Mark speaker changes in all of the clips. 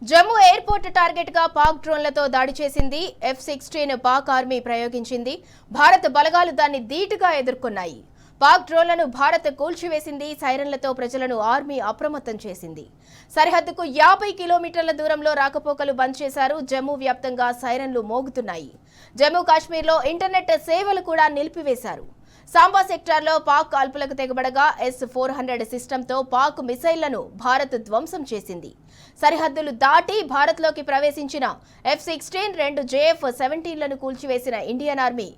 Speaker 1: Jammu airport target గా పాక్ డ్రోన్లతో దాడి చేసింది. F-16 Pak army ప్రయోగించింది. భారత బలగాలు దాన్ని ధీటుగా ఎదుర్కొన్నాయి. పాక్ డ్రోన్లను భారత్ కూల్చివేసింది. సైరన్లతో ప్రజలను ఆర్మీ అప్రమత్తం చేసింది. సరిహద్దుకు 50 కిలోమీటర్ల దూరంలో రాకపోకలు బంద్ చేశారు. జమ్మూ వ్యాప్తంగా సైరన్లు మోగుతున్నాయి. జమ్మూ కాశ్మీర్లో ఇంటర్నెట్ సేవలు కూడా నిలిపివేశారు. సాంబా సెక్టార్లో పాక్ కాల్పులకు తెగబడగా S-400 సిస్టంతో పాక్ మిసైళ్లను భారత్ ధ్వంసం చేసింది. సరిహద్దులు దాటి భారత్లోకి ప్రవేశించిన F-16 2 JF-17లను కూల్చివేసిన ఇండియన్ ఆర్మీ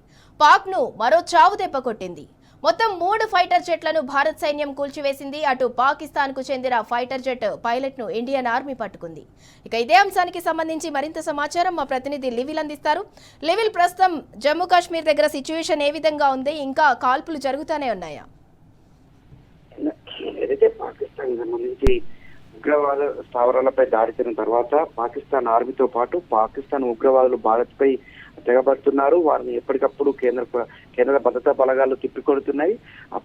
Speaker 1: పాక్ను మరో చావు దెబ్బ కొట్టింది. మొత్తం 3 ఫైటర్ జెట్లను భారత్ సైన్యం కూల్చివేసింది. అటు పాకిస్తాన్కు చెందిన ఫైటర్ జెట్ పైలట్ను ఇండియన్ ఆర్మీ పట్టుకుంది. ఇక ఇదే అంశానికి సంబంధించి మరింత సమాచారం మా ప్రతినిధి లివిల్ అందిస్తారు. లివిల్, ప్రస్తుతం జమ్మూ కాశ్మీర్ దగ్గర సిచ్యువేషన్ ఏ విధంగా ఉంది? ఇంకా కాల్పులు జరుగుతూనే ఉన్నాయా?
Speaker 2: ఏదైతే పాకిస్తాన్ సంబంధించి ఉగ్రవాద స్థావరాలపై దాడి చేసిన తర్వాత పాకిస్తాన్ ఆర్మీతో పాటు పాకిస్తాన్ ఉగ్రవాదులు భారత్ పై తెగబడుతున్నారు. వారిని ఎప్పటికప్పుడు కేంద్ర భద్రతా బలగాలు తిప్పికొడుతున్నాయి.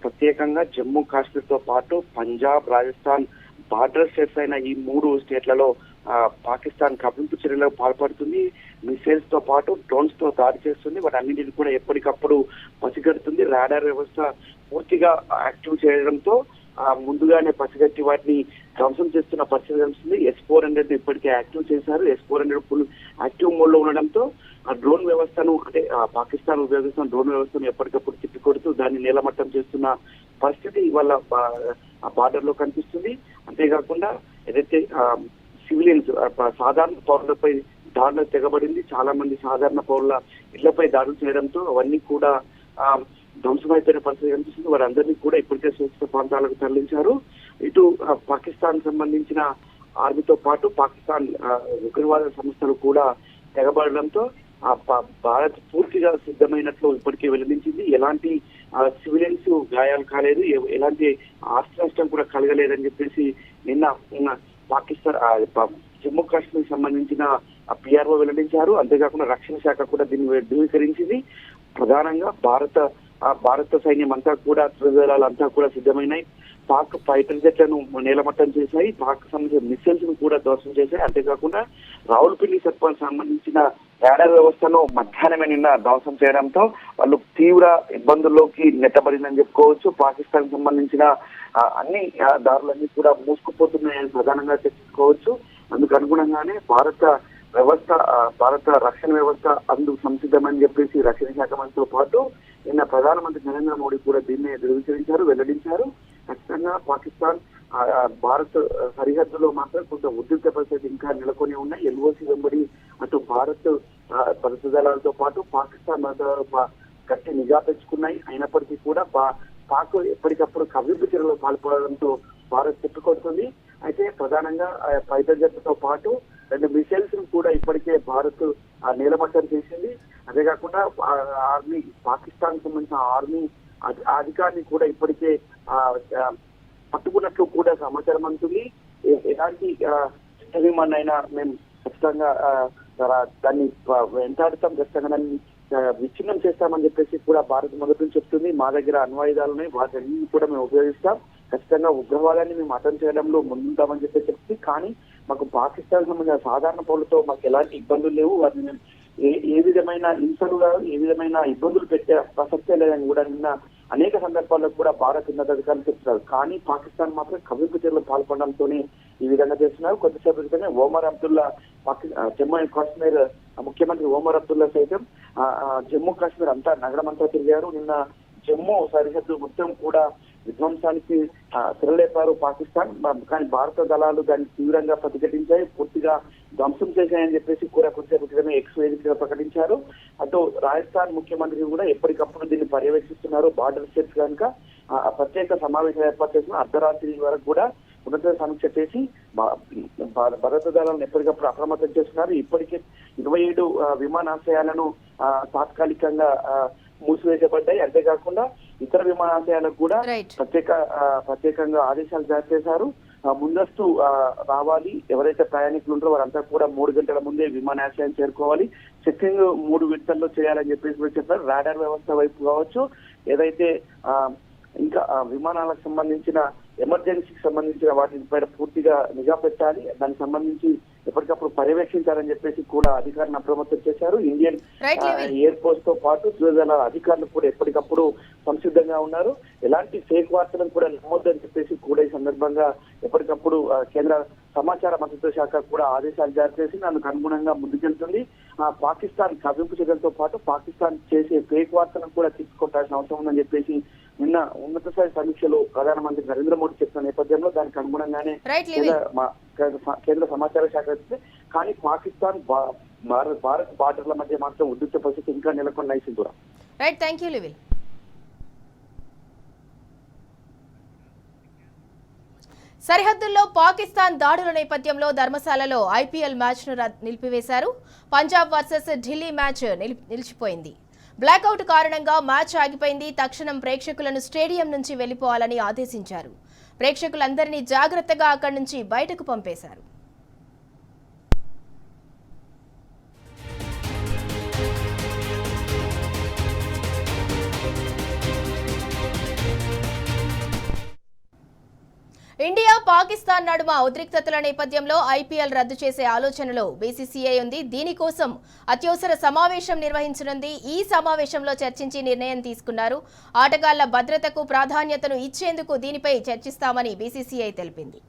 Speaker 2: ప్రత్యేకంగా జమ్మూ కాశ్మీర్ తో పాటు పంజాబ్, రాజస్థాన్ బార్డర్ స్టేట్స్ అయిన ఈ 3 స్టేట్లలో పాకిస్తాన్ కవ్వింపు చర్యలకు పాల్పడుతుంది. మిసైల్స్ తో పాటు డ్రోన్స్ తో దాడి చేస్తుంది. వాటన్నింటిని కూడా ఎప్పటికప్పుడు పసిగడుతుంది. రాడార్ వ్యవస్థ పూర్తిగా యాక్టివ్ చేయడంతో ముందుగానే పసిగట్టి వాటిని ధ్వంసం చేస్తున్న పరిస్థితి కనిపిస్తుంది. S-400 ఇప్పటికే యాక్టివ్ చేశారు. S-400 ఫుల్ యాక్టివ్ మోడ్ లో ఉండడంతో ఆ డ్రోన్ వ్యవస్థను అంటే పాకిస్తాన్ ఉపయోగిస్తున్న డ్రోన్ వ్యవస్థను ఎప్పటికప్పుడు తిప్పికొడుతూ దాన్ని నేలమట్టం చేస్తున్న పరిస్థితి ఇవాళ బార్డర్ లో కనిపిస్తుంది. అంతేకాకుండా ఏదైతే సివిలియన్స్ సాధారణ పౌరులపై దాడులు తెగబడింది. చాలా మంది సాధారణ పౌరుల ఇళ్లపై దాడులు చేయడంతో అవన్నీ కూడా ధ్వంసమైపోయిన పరిస్థితి కనిపిస్తుంది. వారందరినీ కూడా ఇప్పటికే సురక్షిత ప్రాంతాలకు తరలించారు. ఇటు పాకిస్తాన్ సంబంధించిన ఆర్మీతో పాటు పాకిస్తాన్ ఉగ్రవాద సంస్థలు కూడా తెగబడడంతో భారత్ పూర్తిగా సిద్ధమైనట్లు ఇప్పటికే వెల్లడించింది. ఎలాంటి సివిలియన్స్ గాయాలు కాలేదు, ఎలాంటి ఆస్తి నష్టం కూడా కలగలేదని చెప్పేసి నిన్న పాకిస్తాన్ జమ్మూ కాశ్మీర్ సంబంధించిన PRO వెల్లడించారు. అంతేకాకుండా రక్షణ శాఖ కూడా దీన్ని ధృవీకరించింది. ప్రధానంగా భారత సైన్యం అంతా కూడా త్రిదళాలంతా కూడా సిద్ధమైనాయి. పాక్ ఫైటర్ జెట్లను నేలమట్టం చేశాయి. పాక్ సంబంధించిన మిసైల్స్ ను కూడా ధ్వంసం చేశాయి. అంతేకాకుండా రావులపిండి సర్పంచ్ సంబంధించిన రాడార్ వ్యవస్థను మధ్యాహ్నమే నిన్న ధ్వంసం చేయడంతో వాళ్ళు తీవ్ర ఇబ్బందుల్లోకి నెట్టబడిందని చెప్పుకోవచ్చు. పాకిస్తాన్ సంబంధించిన అన్ని దారులన్నీ కూడా మూసుకుపోతున్నాయని ప్రధానంగా చెప్పుకోవచ్చు. అందుకు అనుగుణంగానే భారత రక్షణ వ్యవస్థ అందుకు సంసిద్ధమని చెప్పేసి రక్షణ శాఖ మంత్రితో పాటు నిన్న ప్రధానమంత్రి నరేంద్ర మోడీ కూడా దీన్ని ధృవీకరించారు, వెల్లడించారు. ఖచ్చితంగా పాకిస్తాన్ భారత్ సరిహద్దులో మాత్రం కొంత ఉద్రిక్త పరిస్థితి ఇంకా నెలకొని ఉన్నాయి. LOC వెంబడి అటు భారత్ భద్రతా దళాలతో పాటు పాకిస్తాన్ గట్టి నిఘా పెంచుకున్నాయి. అయినప్పటికీ కూడా పాక్ ఎప్పటికప్పుడు కవ్వింపు చర్యలకు పాల్పడడంతో భారత్ తిప్పికొడుతుంది. అయితే ప్రధానంగా ఫైటర్ జెట్తో పాటు 2 మిసైల్స్ కూడా ఇప్పటికే భారత్ నేలమట్టం చేసింది. అంతేకాకుండా ఆర్మీ పాకిస్తాన్ సంబంధించిన ఆర్మీ అధికారిని కూడా ఇప్పటికే పట్టుకున్నట్లు కూడా సమాచారం అందుతుంది. ఎలాంటి యుద్ధ విమానం అయినా మేము ఖచ్చితంగా దాన్ని వెంటాడుతాం, ఖచ్చితంగా దాన్ని విచ్ఛిన్నం చేస్తామని చెప్పేసి కూడా భారత్ మొదటి నుంచి చెప్తుంది. మా దగ్గర అణ్వాయుధాలు ఉన్నాయి, వాటిని కూడా మేము ఉపయోగిస్తాం, ఖచ్చితంగా ఉగ్రవాదాన్ని మేము అటెం చేయడంలో ముందుంటామని చెప్పేసి చెప్తుంది. కానీ మాకు పాకిస్తాన్ సంబంధించిన సాధారణ పౌరులతో మాకు ఎలాంటి ఇబ్బందులు లేవు, వాటిని ఏ విధమైన హింసలు ఏ విధమైన ఇబ్బందులు పెట్టే ప్రసక్తే లేదని కూడా నిన్న అనేక సందర్భాల్లో కూడా భారత్ ఉన్నతాధికారులు చెప్తున్నారు. కానీ పాకిస్తాన్ మాత్రం కవ్వింపు చర్యలు పాల్పడడంతోనే ఈ విధంగా చేస్తున్నారు. కొద్దిసేపు క్రితమే ఒమర్ అబ్దుల్లా జమ్మూ అండ్ కాశ్మీర్ ముఖ్యమంత్రి ఒమర్ అబ్దుల్లా సైతం జమ్మూ కాశ్మీర్ అంతా నగరం అంతా తిరిగారు. నిన్న జమ్మూ సరిహద్దు మొత్తం కూడా విధ్వంసానికి తెరలేపారు పాకిస్తాన్. కానీ భారత దళాలు దాన్ని తీవ్రంగా ప్రతిఘటించాయి, పూర్తిగా ధ్వంసం చేశాయని చెప్పేసి కూడా కొద్దిసేపు క్రితమే ఎక్స్ వేదికగా ప్రకటించారు. అటు రాజస్థాన్ ముఖ్యమంత్రి కూడా ఎప్పటికప్పుడు దీన్ని పర్యవేక్షిస్తున్నారు. బార్డర్ స్టేట్స్ కనుక ప్రత్యేక సమావేశం ఏర్పాటు చేసిన అర్ధరాత్రి వరకు కూడా ఉన్నత సమీక్ష చేసి భద్రతా దళాలను ఎప్పటికప్పుడు అప్రమత్తం చేస్తున్నారు. ఇప్పటికే 27 విమానాశ్రయాలను తాత్కాలికంగా మూసివేయబడ్డాయి. అంతేకాకుండా ఇతర విమానాశ్రయాలకు కూడా ప్రత్యేకంగా ఆదేశాలు జారీ చేశారు. ముందస్తు రావాలి, ఎవరైతే ప్రయాణికులు ఉంటారో వారంతా కూడా 3 గంటల ముందే విమానాశ్రయం చేరుకోవాలి, చెక్కింగ్ 3 విడతల్లో చేయాలని చెప్పేసి కూడా చెప్పారు. రాడార్ వ్యవస్థ వైపు కావచ్చు, ఏదైతే ఇంకా విమానాలకు సంబంధించిన ఎమర్జెన్సీకి సంబంధించిన వాటిపైన పూర్తిగా నిఘా పెట్టాలి. దానికి సంబంధించి ఎప్పటికప్పుడు పర్యవేక్షించాలని చెప్పేసి కూడా అధికారులను అప్రమత్తం చేశారు. ఇండియన్ ఎయిర్ ఫోర్స్ తో పాటు త్రిదళ అధికారులు కూడా ఎప్పటికప్పుడు సంసిద్ధంగా ఉన్నారు. ఎలాంటి ఫేక్ వార్తలను కూడా నమ్మొద్దని చెప్పేసి కూడా ఈ సందర్భంగా ఎప్పటికప్పుడు కేంద్ర సమాచార మంత్రిత్వ శాఖ కూడా ఆదేశాలు జారీ చేసి అందుకు అనుగుణంగా ముందుకెళ్తుంది. పాకిస్తాన్ కవింపు చర్యలతో పాటు పాకిస్తాన్ చేసే ఫేక్ వార్తలను కూడా తీసుకొట్టాల్సిన అవసరం ఉందని చెప్పేసి నిన్న ఉన్నత స్థాయి సమీక్షలో ప్రధానమంత్రి నరేంద్ర మోడీ చెప్పిన నేపథ్యంలో దానికి అనుగుణంగానే కేంద్ర సమాచార శాఖ వచ్చింది. కానీ పాకిస్తాన్ భారత్ బార్డర్ల మధ్య మాత్రం ఉద్రిక్త పరిస్థితి ఇంకా నెలకొన్నాయి. సింధూరా.
Speaker 1: రైట్, థ్యాంక్ యూ లివిల్. సరిహద్దుల్లో పాకిస్తాన్ దాడుల నేపథ్యంలో ధర్మశాలలో ఐపీఎల్ మ్యాచ్ను నిలిపివేశారు. పంజాబ్ వర్సెస్ ఢిల్లీ మ్యాచ్ నిలిచిపోయింది. బ్లాక్అవుట్ కారణంగా మ్యాచ్ ఆగిపోయింది. తక్షణం ప్రేక్షకులను స్టేడియం నుంచి వెళ్లిపోవాలని ఆదేశించారు. ప్రేక్షకులందరినీ జాగ్రత్తగా అక్కడి నుంచి బయటకు పంపేశారు. ఇండియా పాకిస్తాన్ నడుమ ఉద్రిక్తతల నేపథ్యంలో ఐపీఎల్ రద్దు చేసే ఆలోచనలో బీసీసీఐ ఉంది. దీనికోసం అత్యవసర సమావేశం నిర్వహించనుంది. ఈ సమావేశంలో చర్చించి నిర్ణయం తీసుకున్నారు. ఆటగాళ్ల భద్రతకు ప్రాధాన్యతను ఇచ్చేందుకు దీనిపై చర్చిస్తామని బీసీసీఐ తెలిపింది.